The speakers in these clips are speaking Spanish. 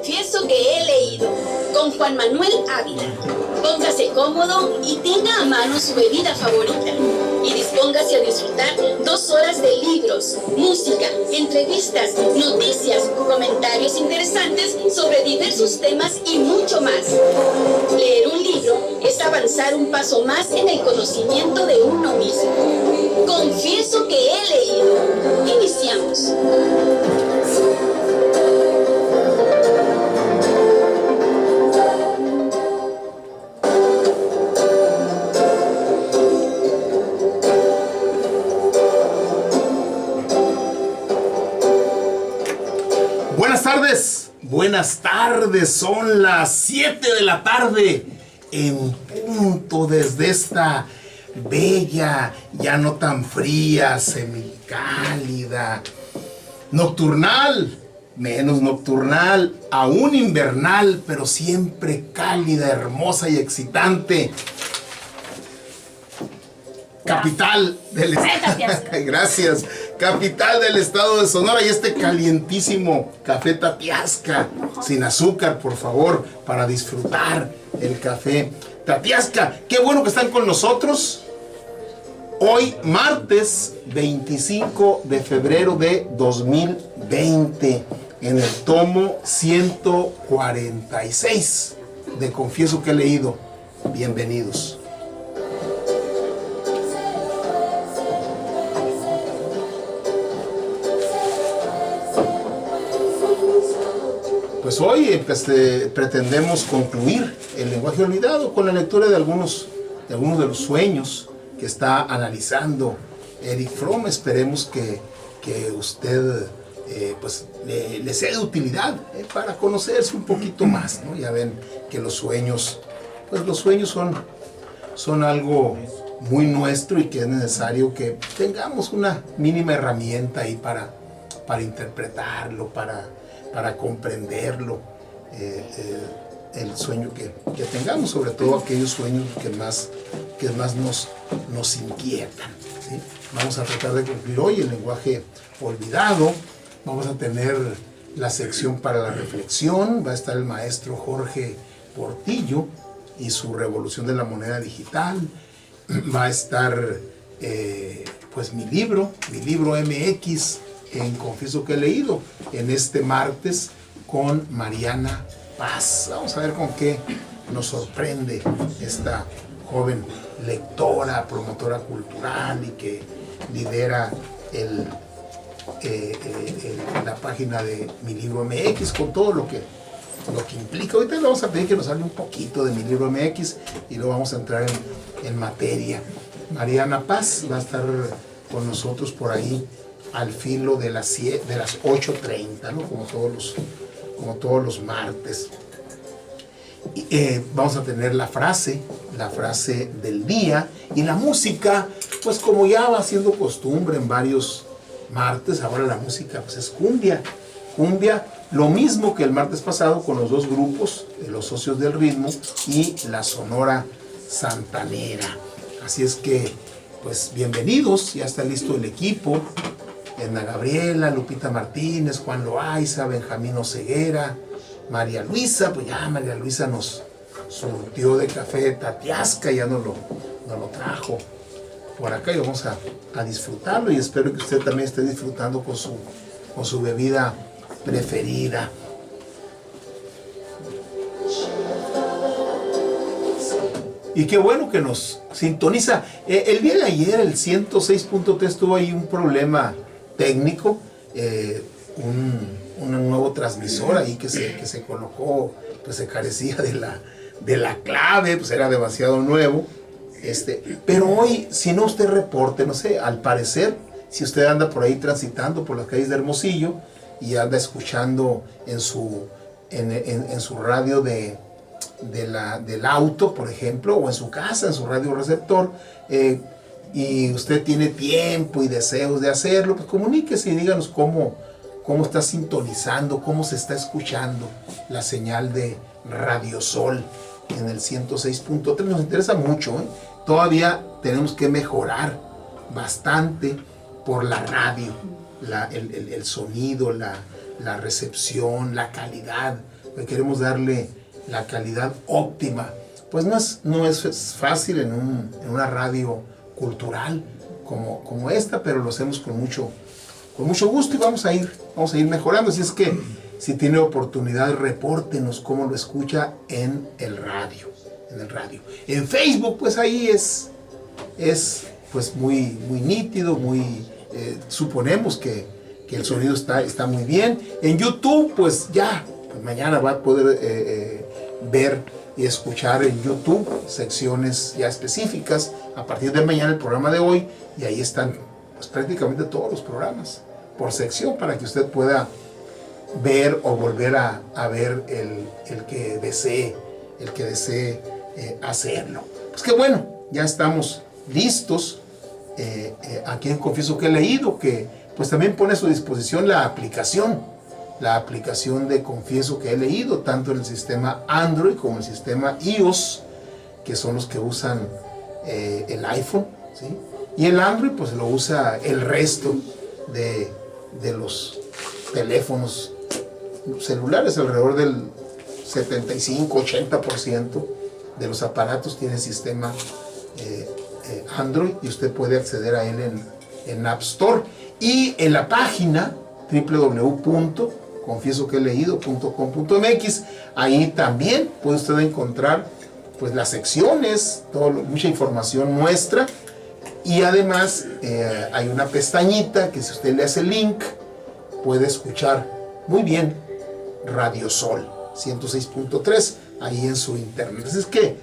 Confieso que he leído, con Juan Manuel Ávila. Póngase cómodo y tenga a mano su bebida favorita. Y dispóngase a disfrutar 2 horas de libros, música, entrevistas, noticias, comentarios interesantes sobre diversos temas y mucho más. Leer un libro es avanzar un paso más en el conocimiento de uno mismo. Confieso que he leído. Iniciamos. Buenas tardes, son las 7 de la tarde en punto desde esta bella, ya no tan fría, semicálida, nocturnal, menos nocturnal, aún invernal, pero siempre cálida, hermosa y excitante. Capital del Gracias. Capital del estado de Sonora y este calientísimo café Tatiasca, sin azúcar, por favor, para disfrutar el café Tatiasca. Qué bueno que están con nosotros. Hoy, martes 25 de febrero de 2020, en el tomo 146 de Confieso que he leído. Bienvenidos. Pues hoy pretendemos concluir el lenguaje olvidado con la lectura de algunos de los sueños que está analizando Erich Fromm. Esperemos que usted le sea de utilidad para conocerse un poquito más, ¿no? Ya ven que los sueños son algo muy nuestro y que es necesario que tengamos una mínima herramienta ahí para interpretarlo, para comprenderlo, el sueño que tengamos, sobre todo aquellos sueños que más nos inquietan, ¿sí? Vamos a tratar de concluir hoy el lenguaje olvidado. Vamos a tener la sección para la reflexión, va a estar el maestro Jorge Portillo y su revolución de la moneda digital, va a estar pues mi libro MX, en Confieso que he leído, en este martes con Mariana Paz. Vamos a ver con qué nos sorprende esta joven lectora, promotora cultural y que lidera la página de Mi Libro MX con todo lo que implica. Ahorita le vamos a pedir que nos hable un poquito de Mi Libro MX y luego vamos a entrar en materia. Mariana Paz va a estar con nosotros por ahí al filo de las 8:30, ¿no? Como todos los martes. Vamos a tener la frase del día y la música, pues como ya va siendo costumbre en varios martes, ahora la música pues es cumbia, lo mismo que el martes pasado con los dos grupos, los Socios del Ritmo y la Sonora Santanera. Así es que, pues bienvenidos, ya está listo el equipo. Edna Gabriela, Lupita Martínez, Juan Loaiza, Benjamín Oseguera, María Luisa, pues ya María Luisa nos surtió de café Tatiasca, ya nos lo trajo por acá y vamos a disfrutarlo y espero que usted también esté disfrutando con su bebida preferida. Y qué bueno que nos sintoniza. El día de ayer, el 106.3 tuvo ahí un problema técnico, un nuevo transmisor ahí que se colocó, pues se carecía de la clave, pues era demasiado nuevo. Pero hoy, si no usted reporte, no sé, al parecer, si usted anda por ahí transitando por las calles de Hermosillo y anda escuchando en su radio del auto, por ejemplo, o en su casa, en su radio receptor, y usted tiene tiempo y deseos de hacerlo, pues comuníquese y díganos cómo está sintonizando, cómo se está escuchando la señal de Radio Sol en el 106.3. Nos interesa mucho, ¿eh? Todavía tenemos que mejorar bastante por la radio, el sonido, la recepción, la calidad que queremos darle la calidad óptima. Pues no es fácil en una radio cultural como esta, pero lo hacemos con mucho gusto y vamos a ir mejorando. Así es que si tiene oportunidad, repórtenos cómo lo escucha en el radio. En Facebook, pues ahí es pues muy nítido, suponemos que el sonido está muy bien. En YouTube, pues ya, pues mañana va a poder ver y escuchar en YouTube secciones ya específicas. A partir de mañana el programa de hoy, y ahí están pues prácticamente todos los programas por sección para que usted pueda ver o volver a ver el que desee hacerlo. Pues que bueno, ya estamos listos. Aquí en Confieso que he leído, que pues también pone a su disposición la aplicación de Confieso que he leído, tanto en el sistema Android como el sistema iOS, que son los que usan el iPhone, ¿sí? Y el Android pues lo usa el resto de los teléfonos celulares. Alrededor del 75-80% de los aparatos tiene sistema Android, y usted puede acceder a él en App Store. Y en la página www.confiesoqueleído.com.mx, ahí también puede usted encontrar pues las secciones, mucha información nuestra. Y además hay una pestañita que si usted le hace link puede escuchar muy bien Radio Sol 106.3 ahí en su internet. Así es que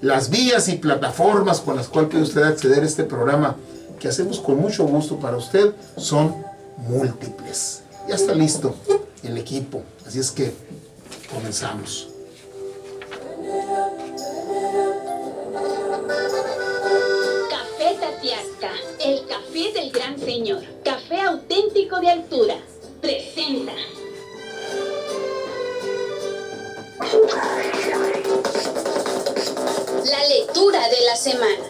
las vías y plataformas con las cuales puede usted acceder a este programa que hacemos con mucho gusto para usted son múltiples. Ya está listo el equipo, así es que comenzamos. Café Tatiasca, el café del gran señor, café auténtico de altura, presenta. La lectura de la semana.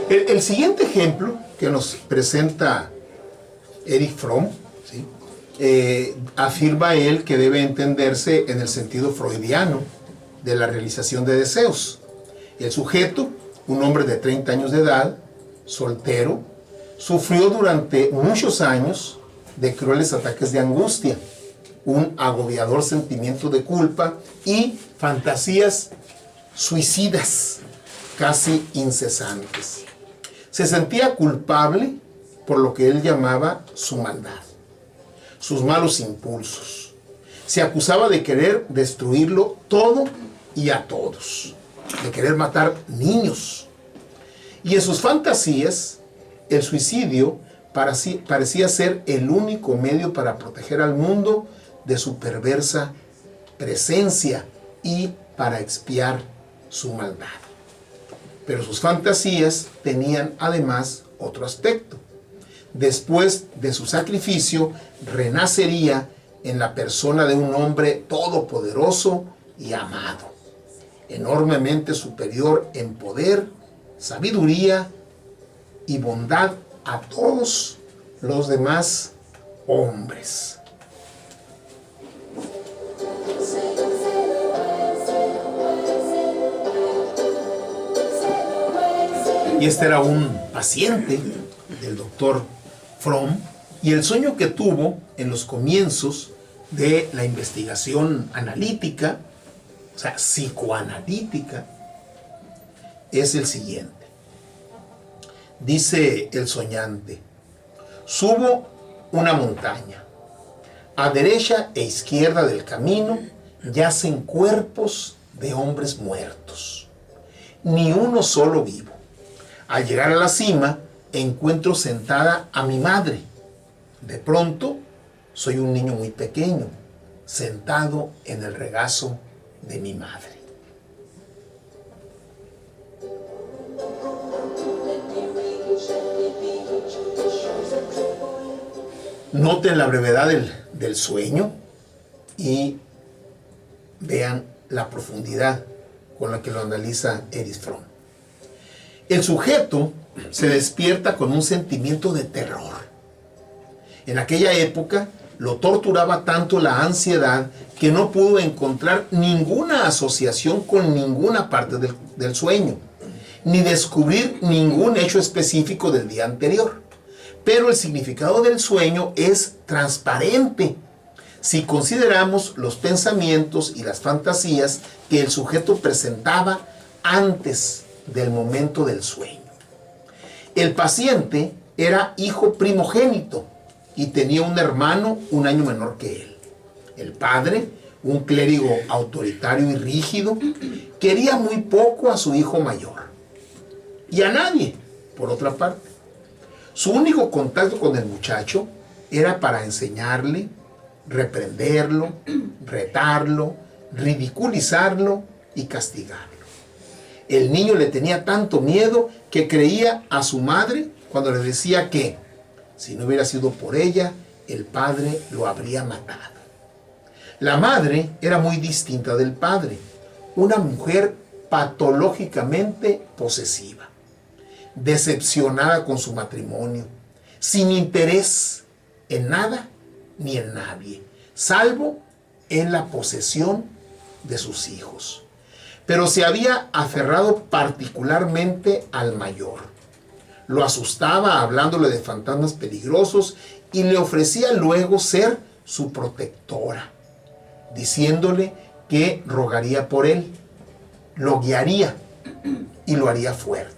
El siguiente ejemplo que nos presenta Erich Fromm, ¿sí? Afirma él que debe entenderse en el sentido freudiano de la realización de deseos. El sujeto, un hombre de 30 años de edad, soltero, sufrió durante muchos años de crueles ataques de angustia, un agobiador sentimiento de culpa y fantasías suicidas casi incesantes. Se sentía culpable por lo que él llamaba su maldad, sus malos impulsos. Se acusaba de querer destruirlo todo y a todos, de querer matar niños. Y en sus fantasías, el suicidio parecía ser el único medio para proteger al mundo de su perversa presencia y para expiar su maldad. Pero sus fantasías tenían además otro aspecto. Después de su sacrificio, renacería en la persona de un hombre todopoderoso y amado, enormemente superior en poder, sabiduría y bondad a todos los demás hombres. Y este era un paciente del doctor Fromm, y el sueño que tuvo en los comienzos de la investigación analítica, o sea, psicoanalítica, es el siguiente. Dice el soñante: subo una montaña. A derecha e izquierda del camino yacen cuerpos de hombres muertos. Ni uno solo vivo. Al llegar a la cima, encuentro sentada a mi madre. De pronto, soy un niño muy pequeño, sentado en el regazo de mi madre. Noten la brevedad del sueño y vean la profundidad con la que lo analiza Erich Fromm. El sujeto se despierta con un sentimiento de terror. En aquella época lo torturaba tanto la ansiedad que no pudo encontrar ninguna asociación con ninguna parte del sueño, ni descubrir ningún hecho específico del día anterior. Pero el significado del sueño es transparente si consideramos los pensamientos y las fantasías que el sujeto presentaba antes del momento del sueño. El paciente era hijo primogénito y tenía un hermano un año menor que él. El padre, un clérigo autoritario y rígido, quería muy poco a su hijo mayor. Y a nadie, por otra parte. Su único contacto con el muchacho era para enseñarle, reprenderlo, retarlo, ridiculizarlo y castigarlo. El niño le tenía tanto miedo que creía a su madre cuando le decía que, si no hubiera sido por ella, el padre lo habría matado. La madre era muy distinta del padre, una mujer patológicamente posesiva, decepcionada con su matrimonio, sin interés en nada ni en nadie, salvo en la posesión de sus hijos. Pero se había aferrado particularmente al mayor. Lo asustaba hablándole de fantasmas peligrosos y le ofrecía luego ser su protectora, diciéndole que rogaría por él, lo guiaría y lo haría fuerte.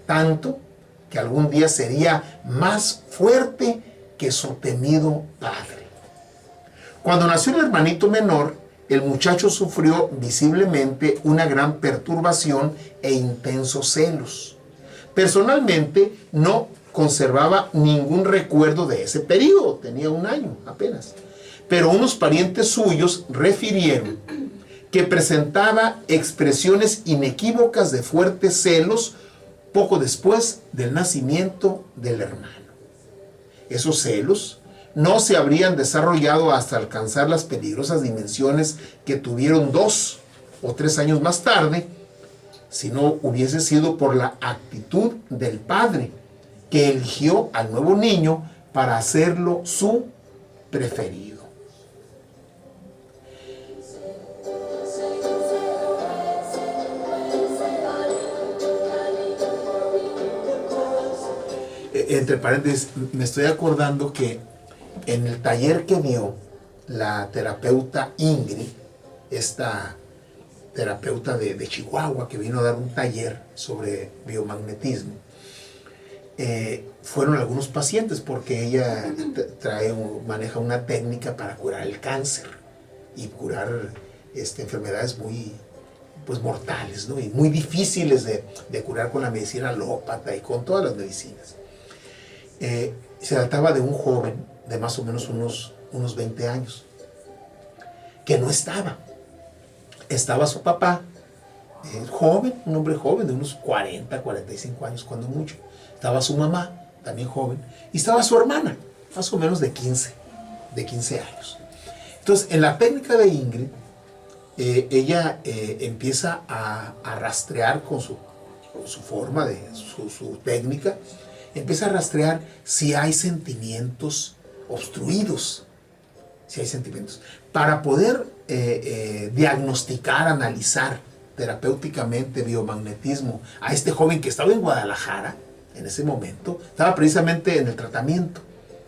Tanto que algún día sería más fuerte que su temido padre. Cuando nació el hermanito menor, el muchacho sufrió visiblemente una gran perturbación e intensos celos. Personalmente no conservaba ningún recuerdo de ese periodo, tenía un año apenas. Pero unos parientes suyos refirieron que presentaba expresiones inequívocas de fuertes celos poco después del nacimiento del hermano. Esos celos no se habrían desarrollado hasta alcanzar las peligrosas dimensiones que tuvieron 2 o 3 años más tarde, si no hubiese sido por la actitud del padre, que eligió al nuevo niño para hacerlo su preferido. Entre paréntesis, me estoy acordando que en el taller que dio la terapeuta Ingrid, esta terapeuta de Chihuahua que vino a dar un taller sobre biomagnetismo, fueron algunos pacientes porque ella maneja una técnica para curar el cáncer y curar enfermedades muy mortales, ¿no? Y muy difíciles de curar con la medicina alópata y con todas las medicinas. Se trataba de un joven de más o menos unos 20 años, que no estaba. Estaba su papá, joven, un hombre joven de unos 40, 45 años, cuando mucho. Estaba su mamá, también joven, y estaba su hermana, más o menos de 15 años. Entonces, en la técnica de Ingrid, ella empieza a rastrear con su forma, su técnica, empieza a rastrear si hay sentimientos obstruidos, para poder diagnosticar, analizar terapéuticamente biomagnetismo a este joven que estaba en Guadalajara en ese momento. Estaba precisamente en el tratamiento,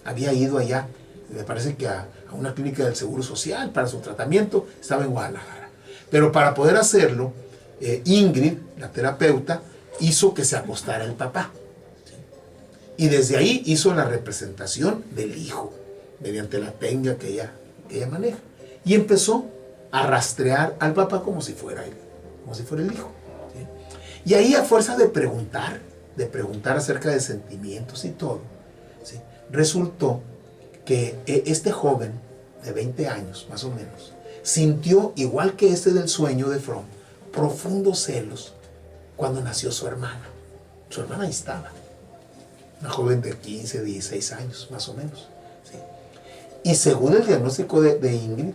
había ido allá, me parece que a una clínica del Seguro Social para su tratamiento, estaba en Guadalajara. Pero para poder hacerlo, Ingrid, la terapeuta, hizo que se acostara el papá. Y desde ahí hizo la representación del hijo, mediante la técnica que ella maneja. Y empezó a rastrear al papá como si fuera él, como si fuera el hijo. ¿Sí? Y ahí, a fuerza de preguntar acerca de sentimientos y todo, ¿sí?, resultó que este joven de 20 años, más o menos, sintió, igual que este del sueño de Fromm, profundos celos cuando nació su hermana. Su hermana ahí estaba. Una joven de 15, 16 años, más o menos. ¿Sí? Y según el diagnóstico de Ingrid,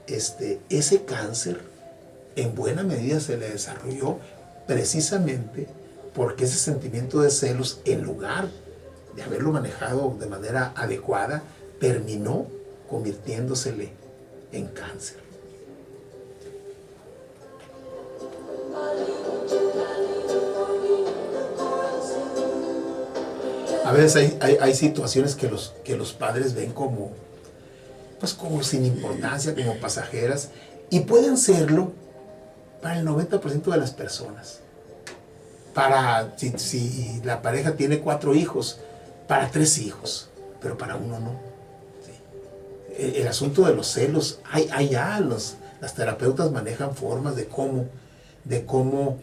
ese cáncer en buena medida se le desarrolló precisamente porque ese sentimiento de celos, en lugar de haberlo manejado de manera adecuada, terminó convirtiéndosele en cáncer. A veces hay situaciones que los padres ven como sin importancia, como pasajeras, y pueden serlo para el 90% de las personas. Si la pareja tiene 4 hijos, para 3 hijos, pero para uno no. ¿Sí? El asunto de los celos, las terapeutas manejan formas de cómo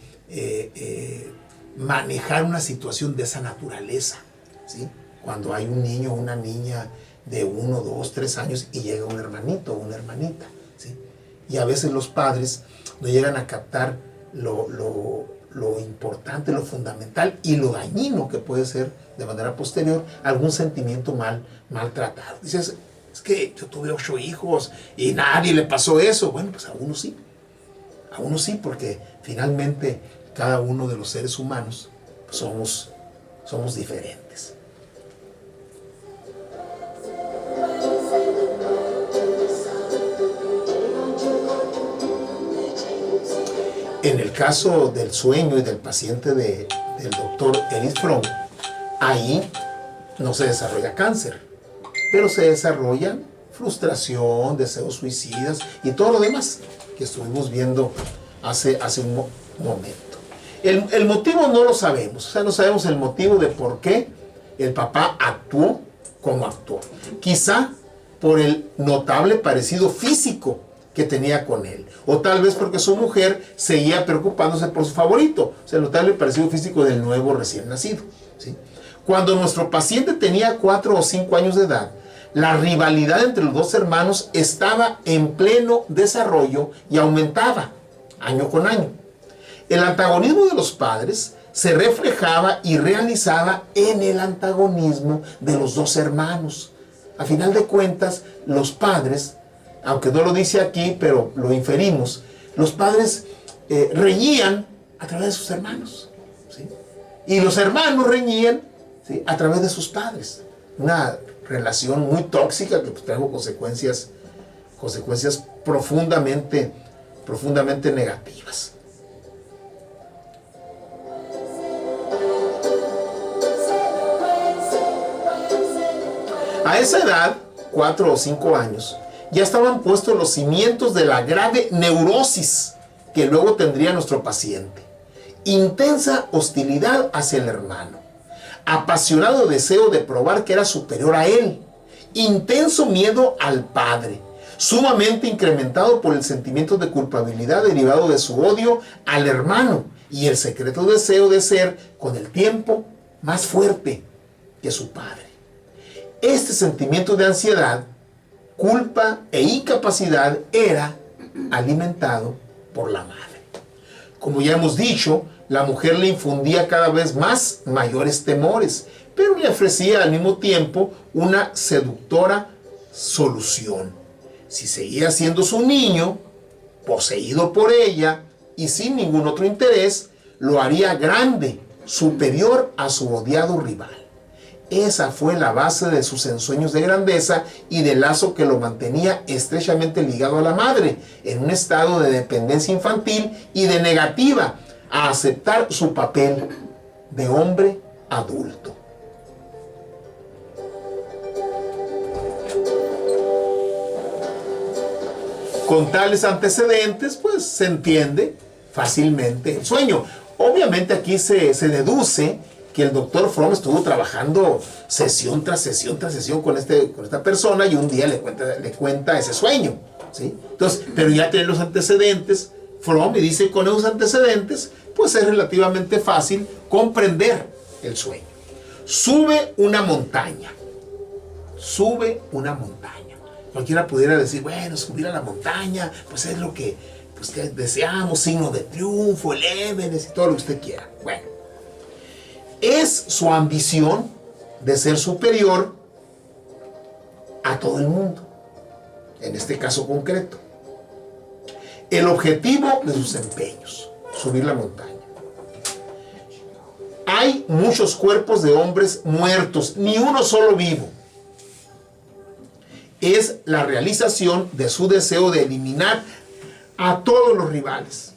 manejar una situación de esa naturaleza. ¿Sí? Cuando hay un niño o una niña de 1, 2, 3 años y llega un hermanito o una hermanita, ¿sí? Y a veces los padres no llegan a captar lo importante, lo fundamental y lo dañino que puede ser de manera posterior algún sentimiento maltratado. Dices, es que yo tuve 8 hijos y nadie le pasó eso. Bueno, pues a uno sí, porque finalmente cada uno de los seres humanos somos diferentes. En el caso del sueño y del paciente del doctor Erich Fromm, ahí no se desarrolla cáncer, pero se desarrolla frustración, deseos suicidas y todo lo demás que estuvimos viendo hace un momento. El motivo no lo sabemos, o sea, no sabemos el motivo de por qué el papá actuó como actuó. Quizá por el notable parecido físico que tenía con él, o tal vez porque su mujer seguía preocupándose por su favorito, o sea, el notable parecido físico del nuevo recién nacido, ¿sí? Cuando nuestro paciente tenía 4 o 5 años de edad, la rivalidad entre los 2 hermanos estaba en pleno desarrollo y aumentaba año con año. El antagonismo de los padres se reflejaba y realizaba en el antagonismo de los 2 hermanos. A final de cuentas, los padres, aunque no lo dice aquí, pero lo inferimos, los padres reñían a través de sus hermanos, ¿sí? Y los hermanos reñían, ¿sí?, a través de sus padres. Una relación muy tóxica que trajo consecuencias profundamente negativas. A esa edad, 4 o 5 años, ya estaban puestos los cimientos de la grave neurosis que luego tendría nuestro paciente. Intensa hostilidad hacia el hermano, apasionado deseo de probar que era superior a él, intenso miedo al padre, sumamente incrementado por el sentimiento de culpabilidad derivado de su odio al hermano y el secreto deseo de ser, con el tiempo, más fuerte que su padre. Este sentimiento de ansiedad, culpa e incapacidad era alimentado por la madre. Como ya hemos dicho, la mujer le infundía cada vez más mayores temores, pero le ofrecía al mismo tiempo una seductora solución. Si seguía siendo su niño, poseído por ella y sin ningún otro interés, lo haría grande, superior a su odiado rival. Esa fue la base de sus ensueños de grandeza y del lazo que lo mantenía estrechamente ligado a la madre, en un estado de dependencia infantil y de negativa a aceptar su papel de hombre adulto. Con tales antecedentes, pues se entiende fácilmente el sueño. Obviamente aquí se deduce que el doctor Fromm estuvo trabajando sesión tras sesión tras sesión con esta persona y un día le cuenta ese sueño, ¿sí? Entonces, pero ya tiene los antecedentes Fromm y dice, con esos antecedentes, pues es relativamente fácil comprender el sueño. Sube una montaña. Cualquiera pudiera decir, bueno, subir a la montaña, pues es lo que deseamos, signo de triunfo, el Everest y todo lo que usted quiera. Bueno, es su ambición de ser superior a todo el mundo, en este caso concreto. El objetivo de sus empeños, subir la montaña. Hay muchos cuerpos de hombres muertos, ni uno solo vivo. Es la realización de su deseo de eliminar a todos los rivales.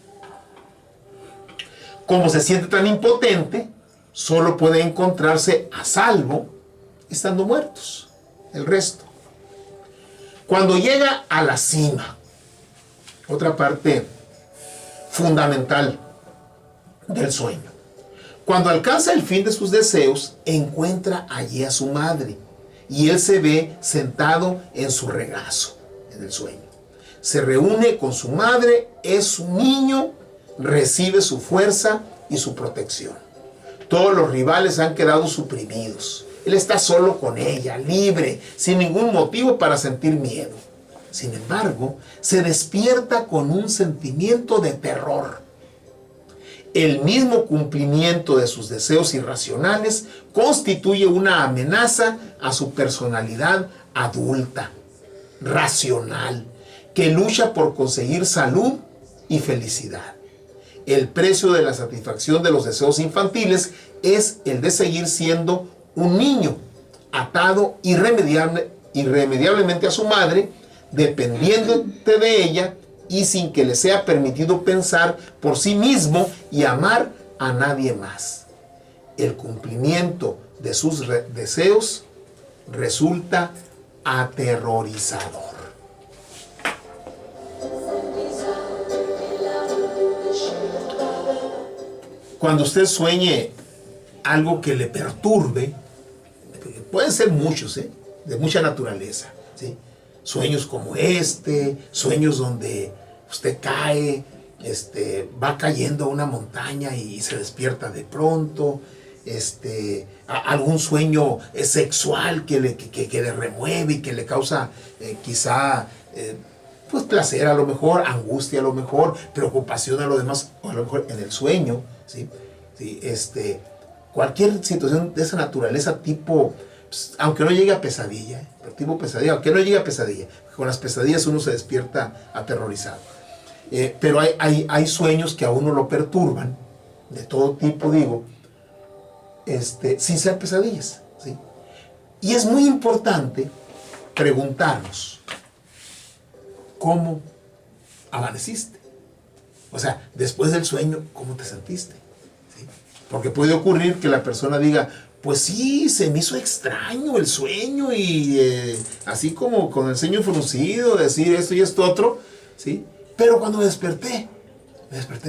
Como se siente tan impotente, solo puede encontrarse a salvo estando muertos. El resto. Cuando llega a la cima, otra parte fundamental del sueño. Cuando alcanza el fin de sus deseos, encuentra allí a su madre y él se ve sentado en su regazo, en el sueño. Se reúne con su madre, es su niño, recibe su fuerza y su protección. Todos los rivales han quedado suprimidos. Él está solo con ella, libre, sin ningún motivo para sentir miedo. Sin embargo, se despierta con un sentimiento de terror. El mismo cumplimiento de sus deseos irracionales constituye una amenaza a su personalidad adulta, racional, que lucha por conseguir salud y felicidad. El precio de la satisfacción de los deseos infantiles es el de seguir siendo un niño, atado irremediablemente a su madre, dependiendo de ella y sin que le sea permitido pensar por sí mismo y amar a nadie más. El cumplimiento de sus deseos resulta aterrorizador. Cuando usted sueñe algo que le perturbe, pueden ser muchos, de mucha naturaleza, ¿sí? Sueños como sueños donde usted cae, va cayendo a una montaña y se despierta de pronto, algún sueño sexual que le remueve y que le causa quizá pues placer a lo mejor, angustia a lo mejor, preocupación a lo demás, o a lo mejor en el sueño, ¿sí? ¿Sí? Cualquier situación de esa naturaleza tipo, pues, aunque no llegue a pesadilla, pero tipo pesadilla, aunque no llegue a pesadilla, con las pesadillas uno se despierta aterrorizado. Pero hay sueños que a uno lo perturban, de todo tipo digo, sin ser pesadillas, ¿sí? Y es muy importante preguntarnos, ¿cómo amaneciste? O sea, después del sueño, ¿cómo te sentiste? ¿Sí? Porque puede ocurrir que la persona diga, pues sí, se me hizo extraño el sueño y así como con el ceño fruncido, decir esto y esto otro, ¿sí? Pero cuando me desperté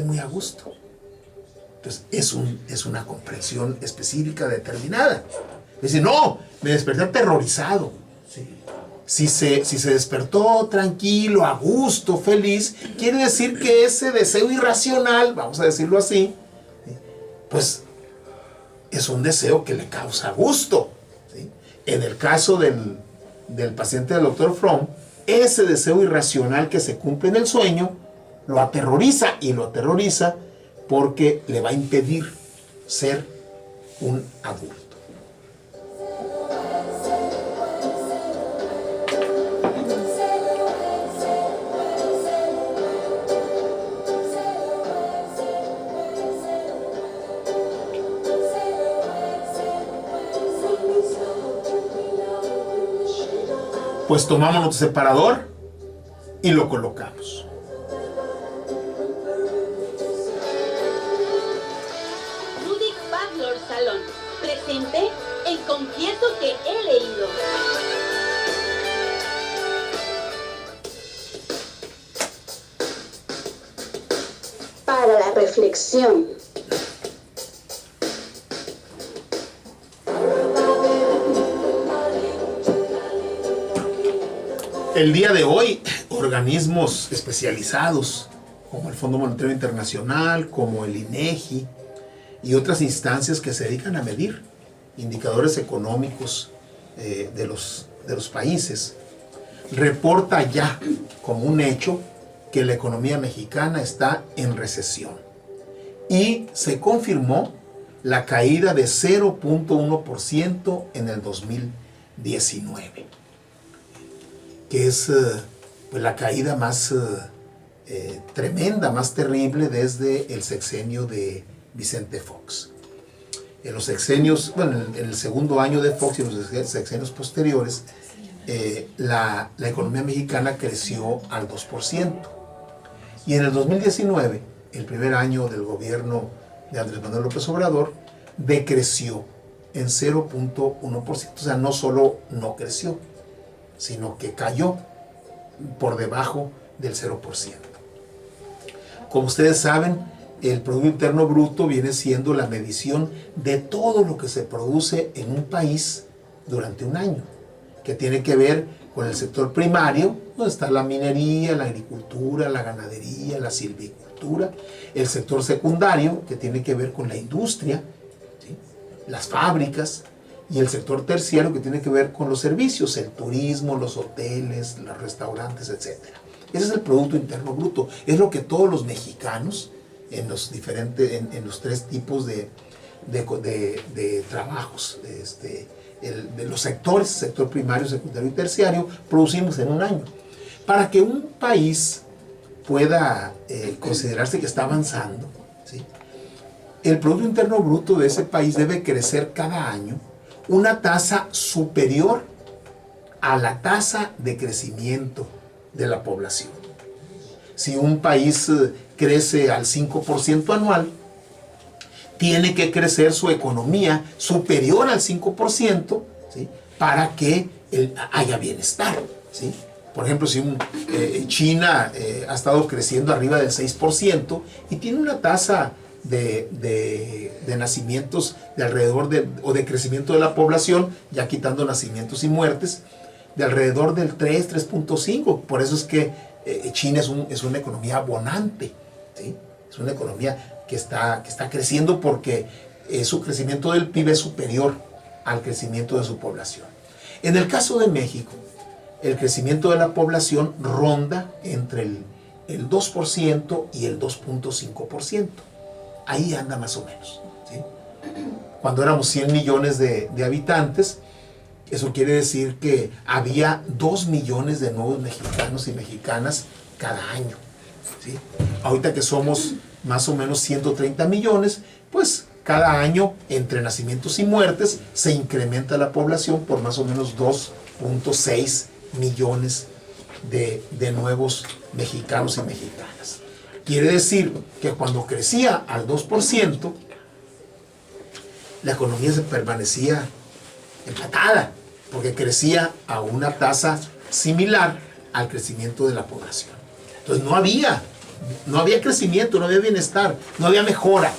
muy a gusto. Entonces, es una comprensión específica determinada. Dice, no, me desperté aterrorizado. ¿Sí? Si se despertó tranquilo, a gusto, feliz, quiere decir que ese deseo irracional, vamos a decirlo así, pues es un deseo que le causa gusto, ¿sí? En el caso del paciente del Dr. Fromm, ese deseo irracional que se cumple en el sueño lo aterroriza porque le va a impedir ser un adulto. Pues tomamos nuestro separador y lo colocamos. Ludwig Bachelor Salón presente el concierto que he leído. Para la reflexión. El día de hoy, organismos especializados, como el Fondo Monetario Internacional, como el INEGI y otras instancias que se dedican a medir indicadores económicos de los países, reporta ya como un hecho que la economía mexicana está en recesión. Y se confirmó la caída de 0.1% en el 2019. que es pues la caída más tremenda, más terrible desde el sexenio de Vicente Fox. En los sexenios, bueno, en el segundo año de Fox y en los sexenios posteriores, la economía mexicana creció al 2%. Y en el 2019, el primer año del gobierno de Andrés Manuel López Obrador, decreció en 0.1%. O sea, no solo no creció, sino que cayó por debajo del 0%. Como ustedes saben, el Producto Interno Bruto viene siendo la medición de todo lo que se produce en un país durante un año, que tiene que ver con el sector primario, donde está la minería, la agricultura, la ganadería, la silvicultura; el sector secundario, que tiene que ver con la industria, ¿sí?, las fábricas; y el sector terciario, que tiene que ver con los servicios, el turismo, los hoteles, los restaurantes, etc. Ese es el Producto Interno Bruto. Es lo que todos los mexicanos, en los tres tipos de trabajos, de los sectores, sector primario, secundario y terciario, producimos en un año. Para que un país pueda considerarse que está avanzando, ¿sí?, el Producto Interno Bruto de ese país debe crecer cada año una tasa superior a la tasa de crecimiento de la población. Si un país crece al 5% anual, tiene que crecer su economía superior al 5%, ¿sí?, para que haya bienestar, ¿sí? Por ejemplo, si China ha estado creciendo arriba del 6% y tiene una tasa de nacimientos de alrededor o de crecimiento de la población, ya quitando nacimientos y muertes, de alrededor del 3.5. Por eso es que China es una economía bonante, ¿sí? Es una economía que está creciendo porque su crecimiento del PIB es superior al crecimiento de su población. En el caso de México, el crecimiento de la población ronda entre el 2% y el 2.5%. Ahí anda más o menos, ¿sí? Cuando éramos 100 millones de habitantes, eso quiere decir que había 2 millones de nuevos mexicanos y mexicanas cada año, ¿sí? Ahorita que somos más o menos 130 millones, pues cada año, entre nacimientos y muertes, se incrementa la población por más o menos 2.6 millones de nuevos mexicanos y mexicanas. Quiere decir que cuando crecía al 2%, la economía se permanecía empatada, porque crecía a una tasa similar al crecimiento de la población. Entonces no había crecimiento, no había bienestar, no había mejora,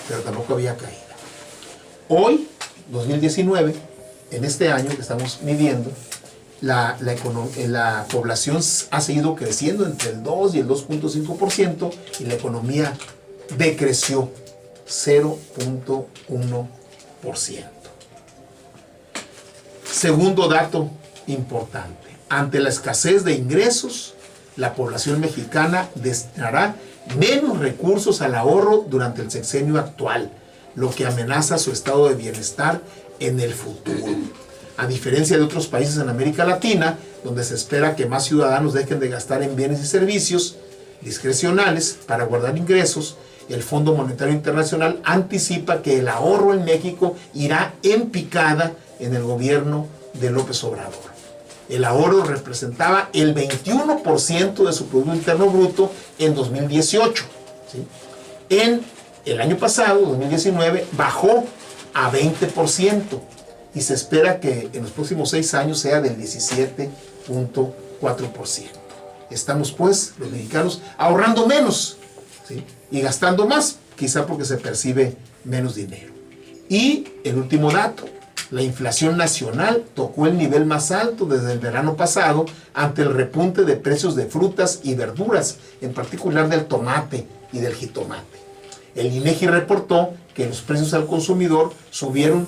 pero tampoco había caída. Hoy, 2019, en este año que estamos midiendo, la población ha seguido creciendo entre el 2 y el 2.5% y la economía decreció 0.1%. Segundo dato importante: ante la escasez de ingresos, la población mexicana destinará menos recursos al ahorro durante el sexenio actual, lo que amenaza su estado de bienestar en el futuro. A diferencia de otros países en América Latina, donde se espera que más ciudadanos dejen de gastar en bienes y servicios discrecionales para guardar ingresos, el Fondo Monetario Internacional anticipa que el ahorro en México irá en picada en el gobierno de López Obrador. El ahorro representaba el 21% de su Producto Interno Bruto en 2018. ¿Sí? En el año pasado, 2019, bajó a 20% y se espera que en los próximos 6 años sea del 17.4%. Estamos, pues, los mexicanos ahorrando menos, ¿sí?, y gastando más, quizá porque se percibe menos dinero. Y el último dato: la inflación nacional tocó el nivel más alto desde el verano pasado ante el repunte de precios de frutas y verduras, en particular del tomate y del jitomate. El INEGI reportó que los precios al consumidor subieron